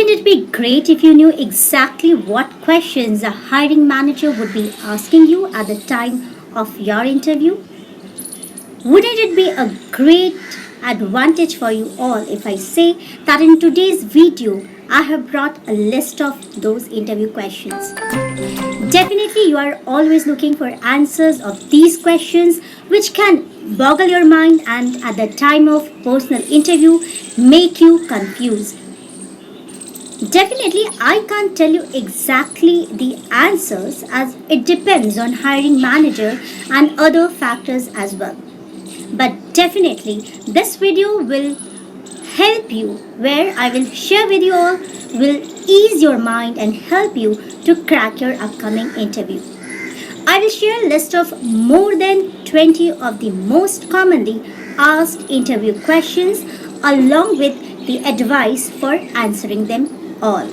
Wouldn't it be great if you knew exactly what questions a hiring manager would be asking you at the time of your interview? Wouldn't it be a great advantage for you all if I say that in today's video I have brought a list of those interview questions? Definitely, you are always looking for answers of these questions which can boggle your mind and at the time of personal interview make you confused. Definitely, I can't tell you exactly the answers as it depends on hiring manager and other factors as well. But definitely, this video will help you where I will share with you all will ease your mind and help you to crack your upcoming interview. I will share a list of more than 20 of the most commonly asked interview questions along with the advice for answering them all.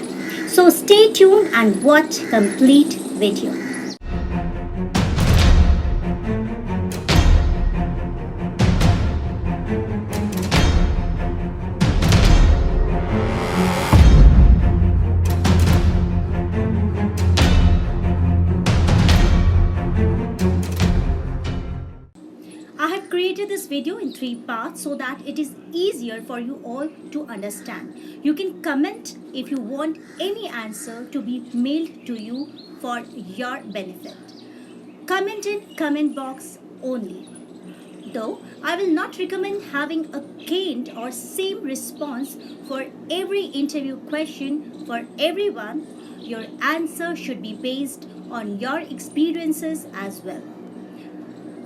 So stay tuned and watch complete video. I have created this video in three parts so that it is easier for you all to understand. You can comment if you want any answer to be mailed to you for your benefit. Comment in comment box only. Though I will not recommend having a canned or same response for every interview question for everyone, your answer should be based on your experiences as well.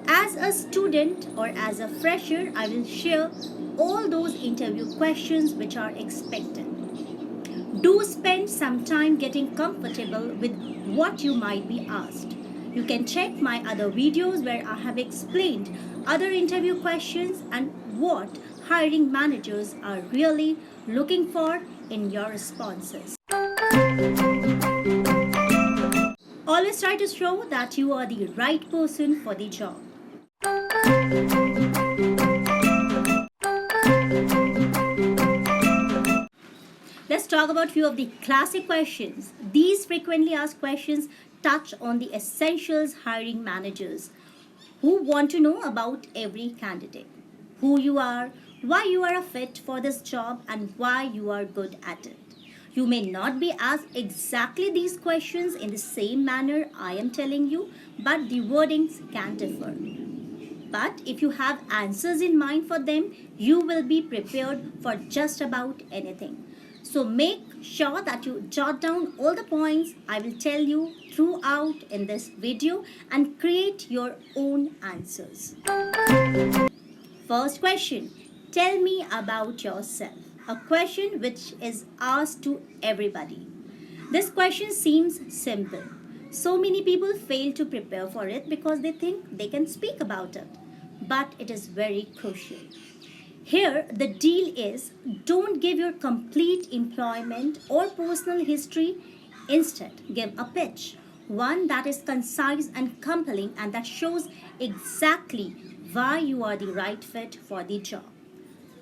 As a student or as a fresher, I will share all those interview questions which are expected. Do spend some time getting comfortable with what you might be asked. You can check my other videos where I have explained other interview questions and what hiring managers are really looking for in your responses. Always try to show that you are the right person for the job. Let's talk about few of the classic questions. These frequently asked questions touch on the essentials hiring managers who want to know about every candidate. Who you are, why you are a fit for this job and why you are good at it. You may not be asked exactly these questions in the same manner I am telling you, but the wordings can differ. But if you have answers in mind for them, you will be prepared for just about anything. So make sure that you jot down all the points I will tell you throughout in this video and create your own answers. First question, tell me about yourself. A question which is asked to everybody. This question seems simple. So many people fail to prepare for it because they think they can speak about it. But it is very crucial. Here, the deal is don't give your complete employment or personal history. Instead, give a pitch, one that is concise and compelling and that shows exactly why you are the right fit for the job.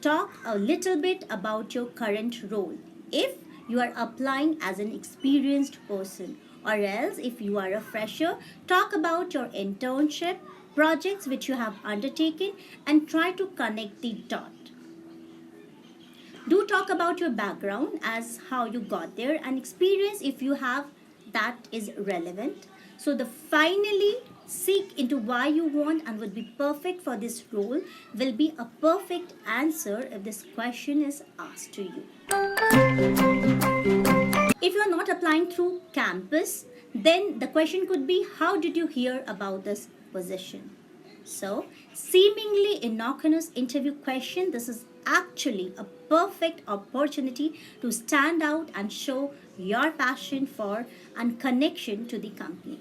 Talk a little bit about your current role if you are applying as an experienced person, or else if you are a fresher, talk about your internship, projects which you have undertaken, and try to connect the dot. Do talk about your background as how you got there and experience if you have that is relevant. So the finally seek into why you want and would be perfect for this role will be a perfect answer if this question is asked to you. If you are not applying through campus, then the question could be how did you hear about this position? So, seemingly innocuous interview question, this is actually a perfect opportunity to stand out and show your passion for and connection to the company.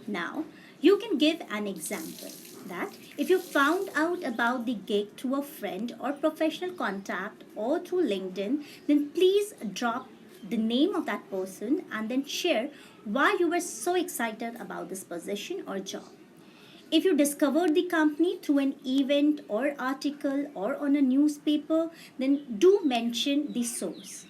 Now, you can give an example that if you found out about the gig through a friend or professional contact or through LinkedIn, then please drop the name of that person and then share why you were so excited about this position or job. If you discovered the company through an event or article or on a newspaper, then do mention the source.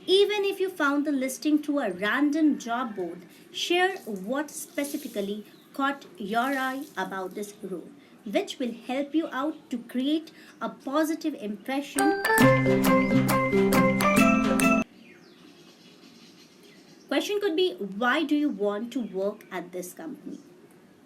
Even if you found the listing through a random job board, share what specifically caught your eye about this role, which will help you out to create a positive impression. Question could be, why do you want to work at this company?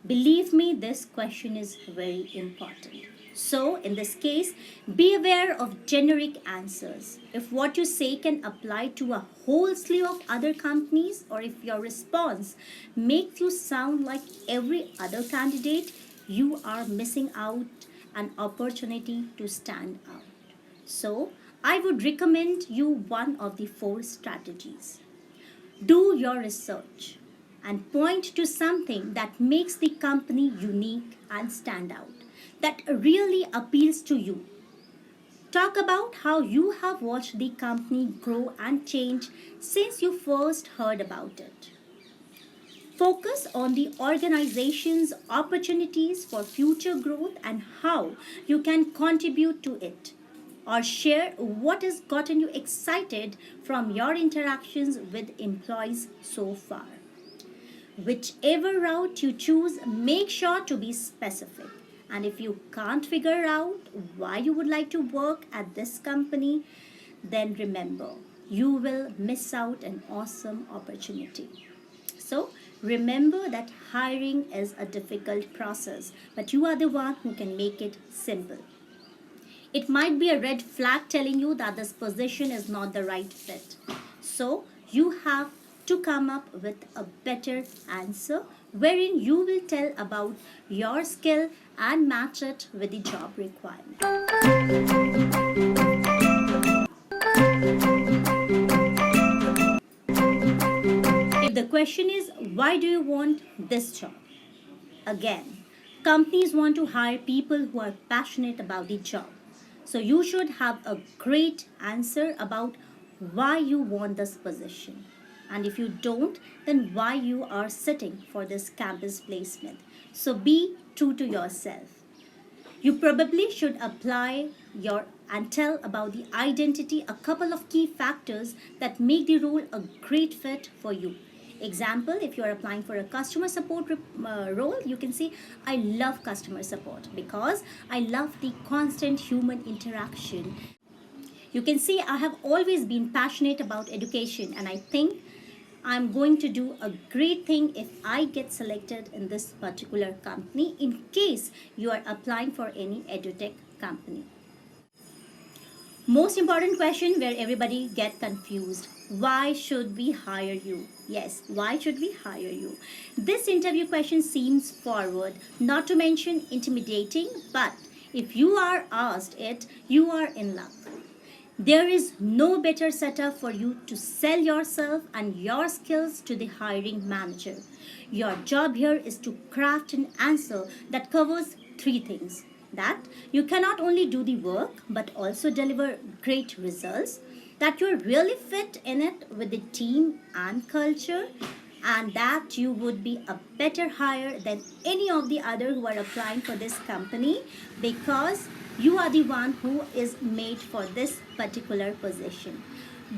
Believe me, this question is very important. So, in this case, be aware of generic answers. If what you say can apply to a whole slew of other companies, or if your response makes you sound like every other candidate, you are missing out an opportunity to stand out. So, I would recommend you one of the four strategies. Do your research and point to something that makes the company unique and stand out, that really appeals to you. Talk about how you have watched the company grow and change since you first heard about it. Focus on the organization's opportunities for future growth and how you can contribute to it. Or share what has gotten you excited from your interactions with employees so far. Whichever route you choose, make sure to be specific. And if you can't figure out why you would like to work at this company, then remember, you will miss out an awesome opportunity. So, remember that hiring is a difficult process, but you are the one who can make it simple. It might be a red flag telling you that this position is not the right fit. So, you have to come up with a better answer wherein you will tell about your skill and match it with the job requirement. If the question is, why do you want this job? Again, companies want to hire people who are passionate about the job. So you should have a great answer about why you want this position. And if you don't, then why you are sitting for this campus placement. So be true to yourself. You probably should apply your and tell about the identity, a couple of key factors that make the role a great fit for you. Example, if you are applying for a customer support role, you can say, I love customer support because I love the constant human interaction. You can say, I have always been passionate about education and I think I'm going to do a great thing if I get selected in this particular company in case you are applying for any edutech company. Most important question where everybody get confused. Why should we hire you? Yes, why should we hire you? This interview question seems forward, not to mention intimidating, but if you are asked it, you are in luck. There is no better setup for you to sell yourself and your skills to the hiring manager. Your job here is to craft an answer that covers three things. That you cannot only do the work but also deliver great results, that you're really fit in it with the team and culture, and that you would be a better hire than any of the other who are applying for this company because you are the one who is made for this particular position.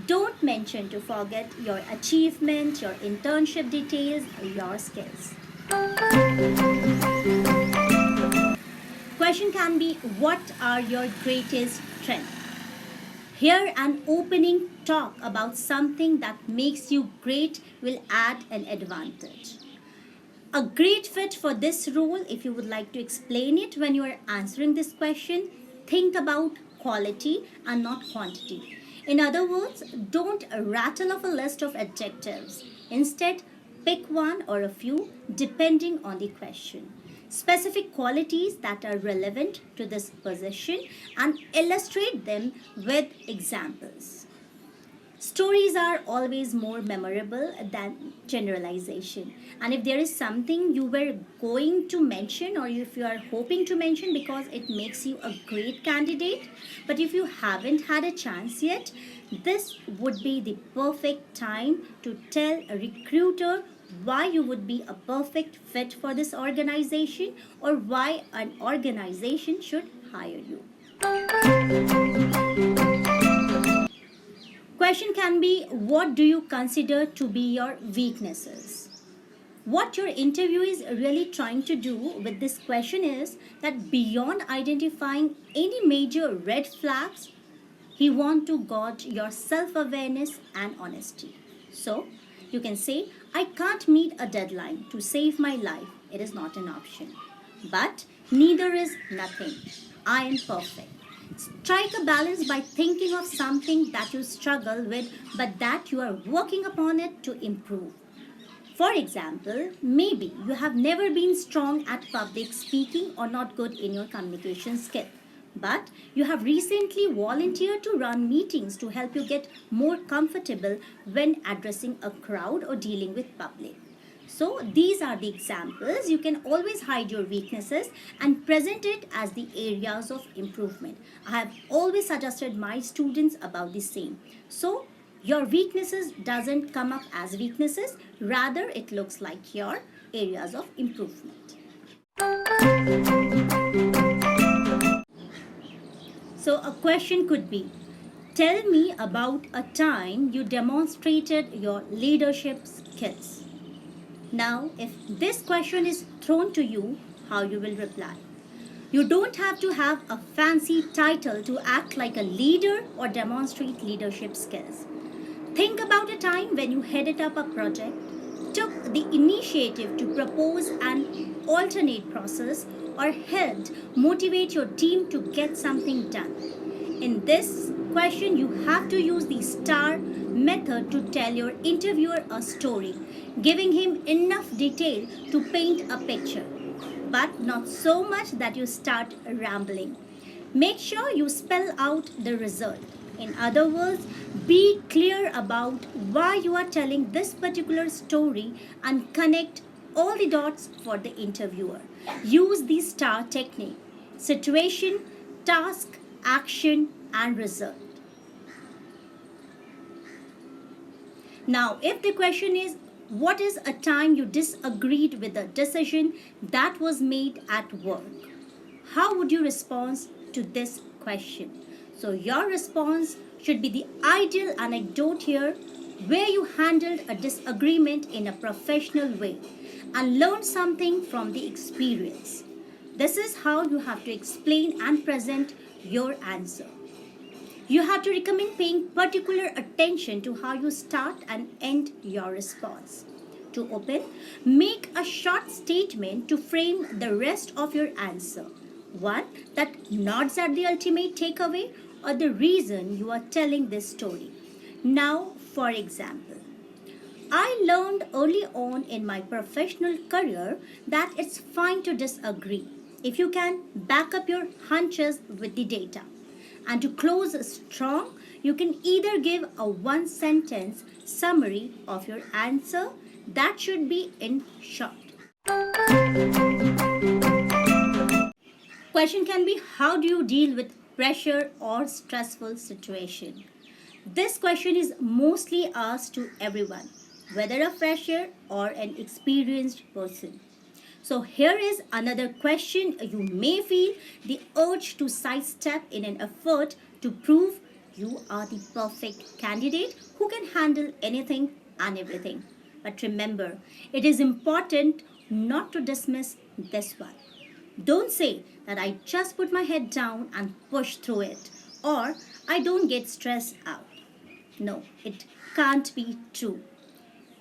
Don't mention to forget your achievement, your internship details, your skills. Question can be, what are your greatest strengths? Here, an opening talk about something that makes you great will add an advantage. A great fit for this role, if you would like to explain it when you are answering this question, think about quality and not quantity. In other words, don't rattle off a list of adjectives. Instead, pick one or a few depending on the question. Specific qualities that are relevant to this position and illustrate them with examples. Stories are always more memorable than generalization. And if there is something you were going to mention or if you are hoping to mention because it makes you a great candidate, but if you haven't had a chance yet, this would be the perfect time to tell a recruiter why you would be a perfect fit for this organization or why an organization should hire you. Question can be, what do you consider to be your weaknesses? What your interview is really trying to do with this question is that beyond identifying any major red flags, he want to gauge your self-awareness and honesty. So, you can say, I can't meet a deadline to save my life. It is not an option. But neither is nothing. I am perfect. Strike a balance by thinking of something that you struggle with but that you are working upon it to improve. For example, maybe you have never been strong at public speaking or not good in your communication skill. But you have recently volunteered to run meetings to help you get more comfortable when addressing a crowd or dealing with public. So, these are the examples. You can always hide your weaknesses and present it as the areas of improvement. I have always suggested my students about the same. So, your weaknesses doesn't come up as weaknesses, rather it looks like your areas of improvement. So a question could be, tell me about a time you demonstrated your leadership skills. Now, if this question is thrown to you, how you will reply? You don't have to have a fancy title to act like a leader or demonstrate leadership skills. Think about a time when you headed up a project, took the initiative to propose an alternate process, or helped motivate your team to get something done. In this question, you have to use the STAR method to tell your interviewer a story, giving him enough detail to paint a picture, but not so much that you start rambling. Make sure you spell out the result. In other words, be clear about why you are telling this particular story and connect all the dots for the interviewer. Use the STAR technique: situation, task, action, and result. Now, if the question is, what is a time you disagreed with a decision that was made at work? How would you respond to this question? So, your response should be the ideal anecdote here, where you handled a disagreement in a professional way and learned something from the experience. This is how you have to explain and present your answer. You have to recommend paying particular attention to how you start and end your response. To open, make a short statement to frame the rest of your answer. One that nods at the ultimate takeaway or the reason you are telling this story. Now, for example, I learned early on in my professional career that it's fine to disagree if you can back up your hunches with the data. And to close strong, you can either give a one sentence summary of your answer that should be in short. Question can be, how do you deal with pressure or stressful situation? This question is mostly asked to everyone, whether a fresher or an experienced person. So here is another question you may feel the urge to sidestep in an effort to prove you are the perfect candidate who can handle anything and everything. But remember, it is important not to dismiss this one. Don't say that I just put my head down and push through it, or I don't get stressed out. No, it can't be true.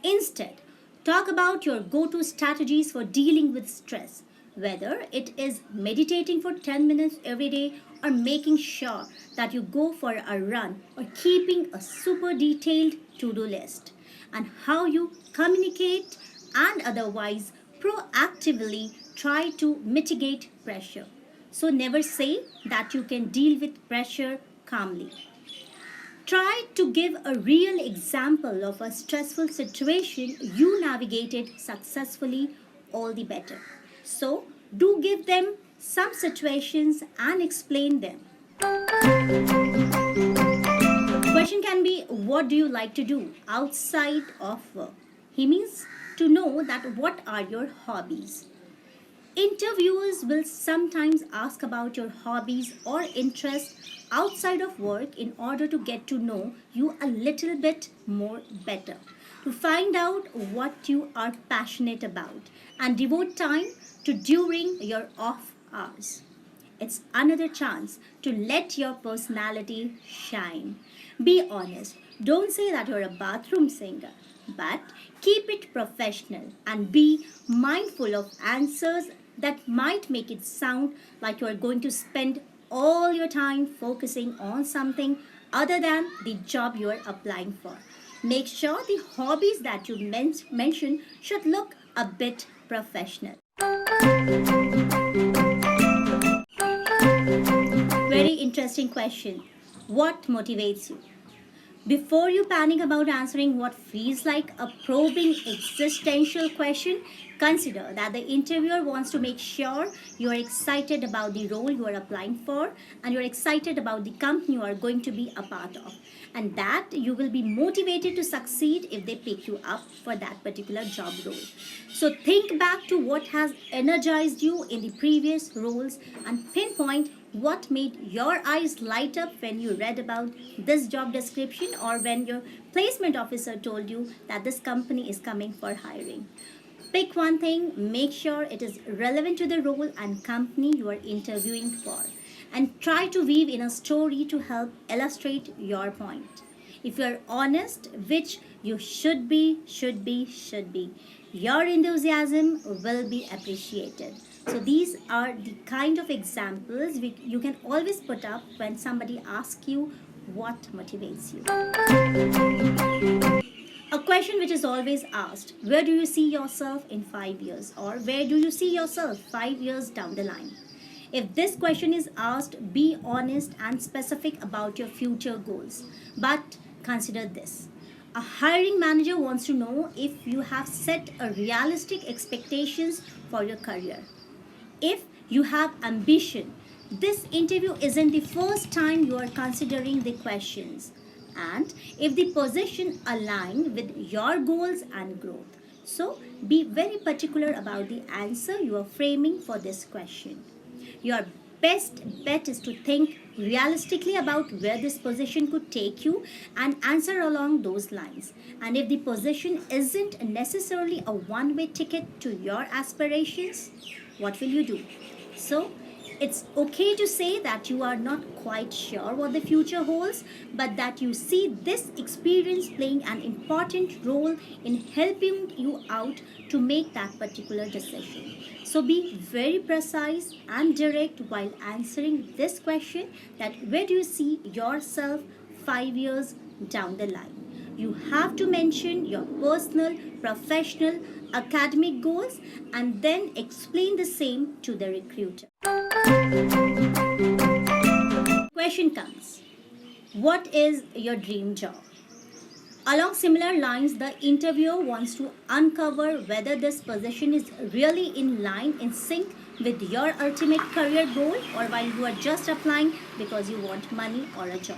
Instead, talk about your go to strategies for dealing with stress, whether it is meditating for 10 minutes every day, or making sure that you go for a run, or keeping a super detailed to do list, and how you communicate and otherwise proactively try to mitigate pressure. So, never say that you can deal with pressure calmly. Try to give a real example of a stressful situation you navigated successfully, all the better. So, do give them some situations and explain them. Question can be, what do you like to do outside of work? He means to know that what are your hobbies. Interviewers will sometimes ask about your hobbies or interests outside of work in order to get to know you a little bit more better, to find out what you are passionate about and devote time to during your off hours. It's another chance to let your personality shine. Be honest. Don't say that you're a bathroom singer, but keep it professional and be mindful of answers that might make it sound like you're going to spend all your time focusing on something other than the job you're applying for. Make sure the hobbies that you mention should look a bit professional. Very interesting question. What motivates you? Before you panic about answering what feels like a probing existential question, consider that the interviewer wants to make sure you are excited about the role you are applying for and you're excited about the company you are going to be a part of, and that you will be motivated to succeed if they pick you up for that particular job role. So think back to what has energized you in the previous roles and pinpoint what made your eyes light up when you read about this job description or when your placement officer told you that this company is coming for hiring. Pick one thing, make sure it is relevant to the role and company you are interviewing for, and try to weave in a story to help illustrate your point. If you're honest, which you should be, your enthusiasm will be appreciated. So these are the kind of examples you can always put up when somebody asks you what motivates you. A question which is always asked: where do you see yourself in 5 years? Or where do you see yourself 5 years down the line? If this question is asked, be honest and specific about your future goals. But consider this: a hiring manager wants to know if you have set a realistic expectations for your career. If you have ambition, this interview isn't the first time you are considering the questions. And if the position align with your goals and growth. So be very particular about the answer you are framing for this question. Your best bet is to think realistically about where this position could take you and answer along those lines. And if the position isn't necessarily a one way ticket to your aspirations, what will you do? So, it's okay to say that you are not quite sure what the future holds, but that you see this experience playing an important role in helping you out to make that particular decision. So be very precise and direct while answering this question: that where do you see yourself 5 years down the line? You have to mention your personal, professional, academic goals and then explain the same to the recruiter. Question comes: what is your dream job? Along similar lines, the interviewer wants to uncover whether this position is really in line, in sync with your ultimate career goal, or while you are just applying because you want money or a job.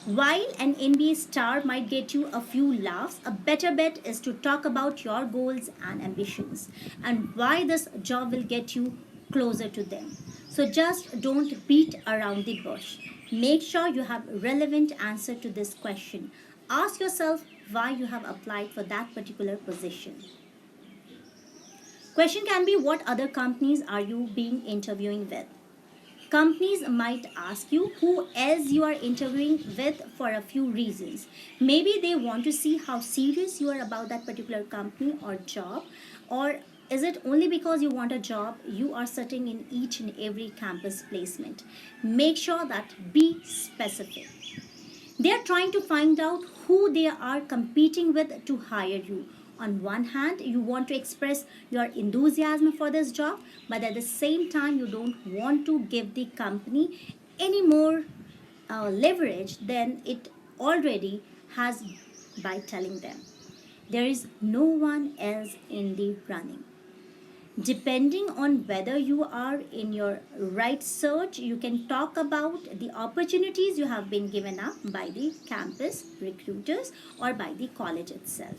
While an NBA star might get you a few laughs, a better bet is to talk about your goals and ambitions and why this job will get you closer to them. So just don't beat around the bush. Make sure you have relevant answer to this question. Ask yourself why you have applied for that particular position. Question can be: what other companies are you being interviewing with? Companies might ask you who else you are interviewing with for a few reasons. Maybe they want to see how serious you are about that particular company or job, or is it only because you want a job you are sitting in each and every campus placement? Make sure that be specific. They are trying to find out who they are competing with to hire you. On one hand, you want to express your enthusiasm for this job, but at the same time, you don't want to give the company any more leverage than it already has by telling them there is no one else in the running. Depending on whether you are in your right search, you can talk about the opportunities you have been given up by the campus recruiters or by the college itself.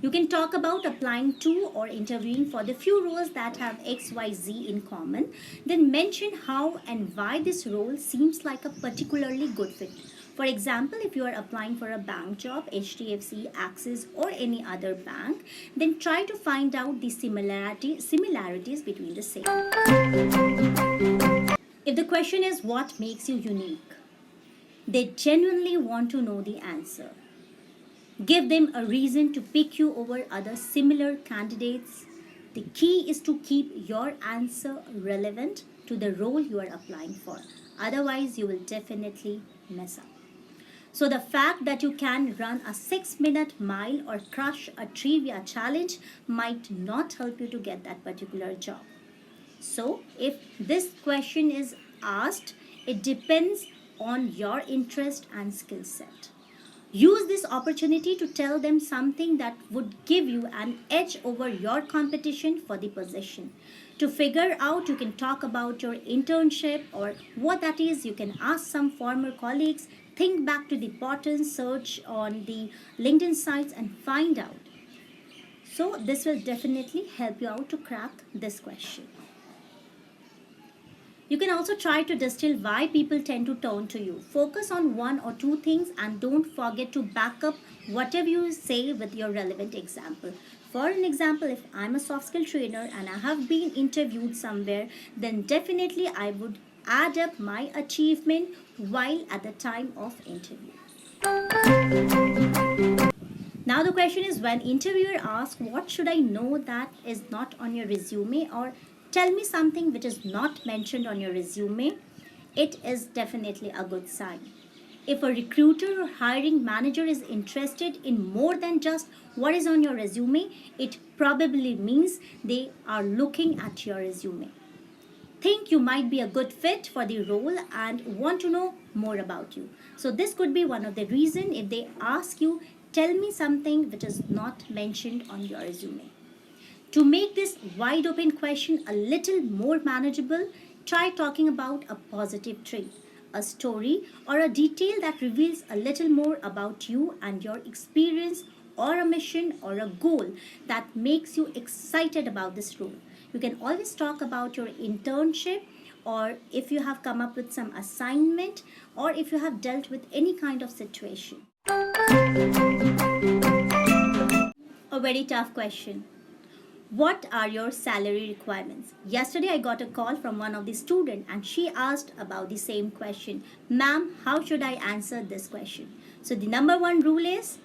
You can talk about applying to or interviewing for the few roles that have XYZ in common. Then mention how and why this role seems like a particularly good fit. For example, if you are applying for a bank job, HDFC, Axis, or any other bank, then try to find out the similarities between the same. If the question is what makes you unique, they genuinely want to know the answer. Give them a reason to pick you over other similar candidates. The key is to keep your answer relevant to the role you are applying for. Otherwise, you will definitely mess up. So, the fact that you can run a 6-minute mile or crush a trivia challenge might not help you to get that particular job. So, if this question is asked, it depends on your interest and skill set. Use this opportunity to tell them something that would give you an edge over your competition for the position. To figure out, you can talk about your internship or what that is. You can ask some former colleagues, think back to the pattern, search on the LinkedIn sites, and find out. So, this will definitely help you out to crack this question. You can also try to distill why people tend to turn to you. Focus on one or two things and don't forget to back up whatever you say with your relevant example. For an example, if I'm a soft skill trainer and I have been interviewed somewhere, then definitely I would add up my achievement while at the time of interview. Now the question is, when interviewer asks what should I know that is not on your resume, or tell me something which is not mentioned on your resume, it is definitely a good sign. If a recruiter or hiring manager is interested in more than just what is on your resume, it probably means they are looking at your resume, think you might be a good fit for the role, and want to know more about you. So this could be one of the reason if they ask you, tell me something which is not mentioned on your resume. To make this wide open question a little more manageable, try talking about a positive trait, a story, or a detail that reveals a little more about you and your experience, or a mission or a goal that makes you excited about this role. You can always talk about your internship, or if you have come up with some assignment, or if you have dealt with any kind of situation. A very tough question. What are your salary requirements? Yesterday I got a call from one of the students and she asked about the same question. Ma'am, how should I answer this question? So the number one rule is,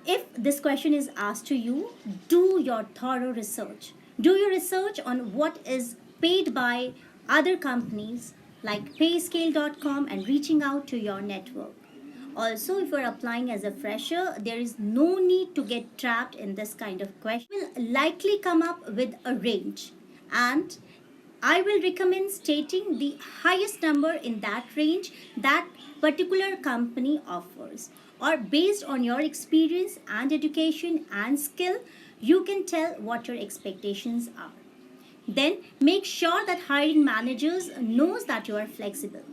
if this question is asked to you, do your thorough research. Do your research on what is paid by other companies like payscale.com and reaching out to your network. Also, if you're applying as a fresher, there is no need to get trapped in this kind of question. You will likely come up with a range, and I will recommend stating the highest number in that range that particular company offers. Or based on your experience and education and skill, you can tell what your expectations are. Then make sure that hiring managers knows that you are flexible.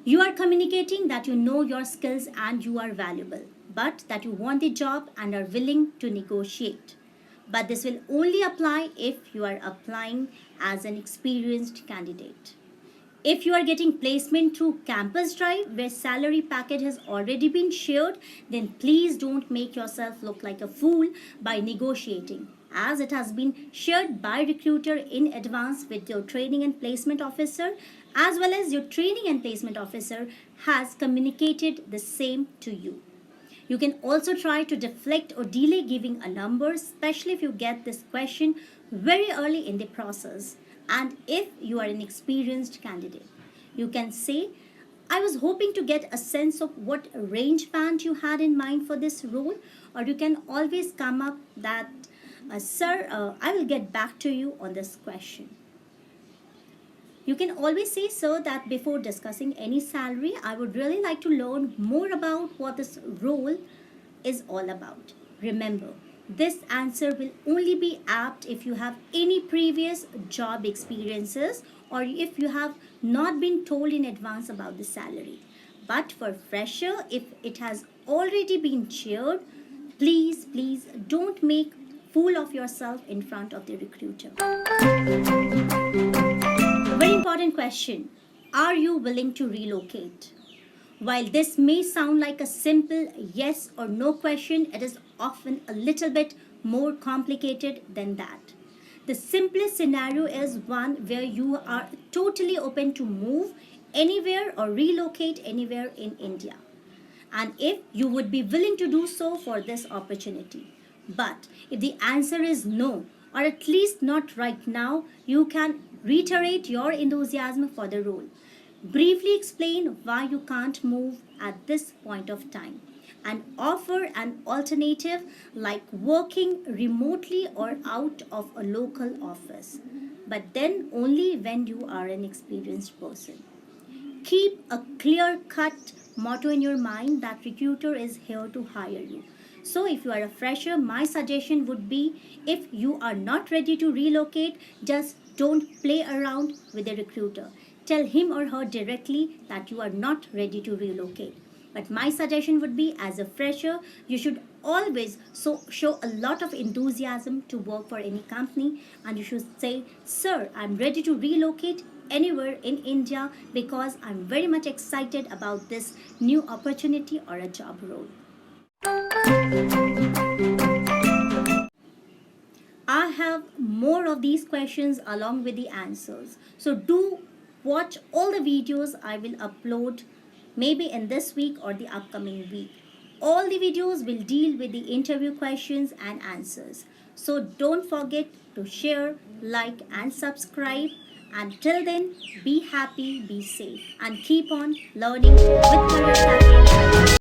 You are communicating that you know your skills and you are valuable, but that you want the job and are willing to negotiate. But this will only apply if you are applying as an experienced candidate. If you are getting placement through Campus Drive, where salary package has already been shared, then please don't make yourself look like a fool by negotiating, as it has been shared by recruiter in advance with your training and placement officer, as well as your training and placement officer has communicated the same to you. You can also try to deflect or delay giving a number, especially if you get this question very early in the process. And if you are an experienced candidate, you can say, I was hoping to get a sense of what range band you had in mind for this role, or you can always come up that, sir, I will get back to you on this question. You can always say, sir, that before discussing any salary, I would really like to learn more about what this role is all about. Remember, this answer will only be apt if you have any previous job experiences or if you have not been told in advance about the salary. But for fresher, if it has already been shared, Please, please don't make fool of yourself in front of the recruiter. Very important question. Are you willing to relocate? While this may sound like a simple yes or no question, it is often a little bit more complicated than that. The simplest scenario is one where you are totally open to move anywhere or relocate anywhere in India, and if you would be willing to do so for this opportunity. But if the answer is no, or at least not right now, you can reiterate your enthusiasm for the role. Briefly explain why you can't move at this point of time and offer an alternative like working remotely or out of a local office, but then only when you are an experienced person. Keep a clear cut motto in your mind that recruiter is here to hire you. So if you are a fresher, my suggestion would be, if you are not ready to relocate, just don't play around with the recruiter. Tell him or her directly that you are not ready to relocate. But my suggestion would be, as a fresher, you should always show a lot of enthusiasm to work for any company, and you should say, "Sir, I'm ready to relocate anywhere in India because I'm very much excited about this new opportunity or a job role." I have more of these questions along with the answers. So do watch all the videos I will upload maybe in this week or the upcoming week. All the videos will deal with the interview questions and answers. So don't forget to share, like, and subscribe. Until then, be happy, be safe, and keep on learning with Career Cafe.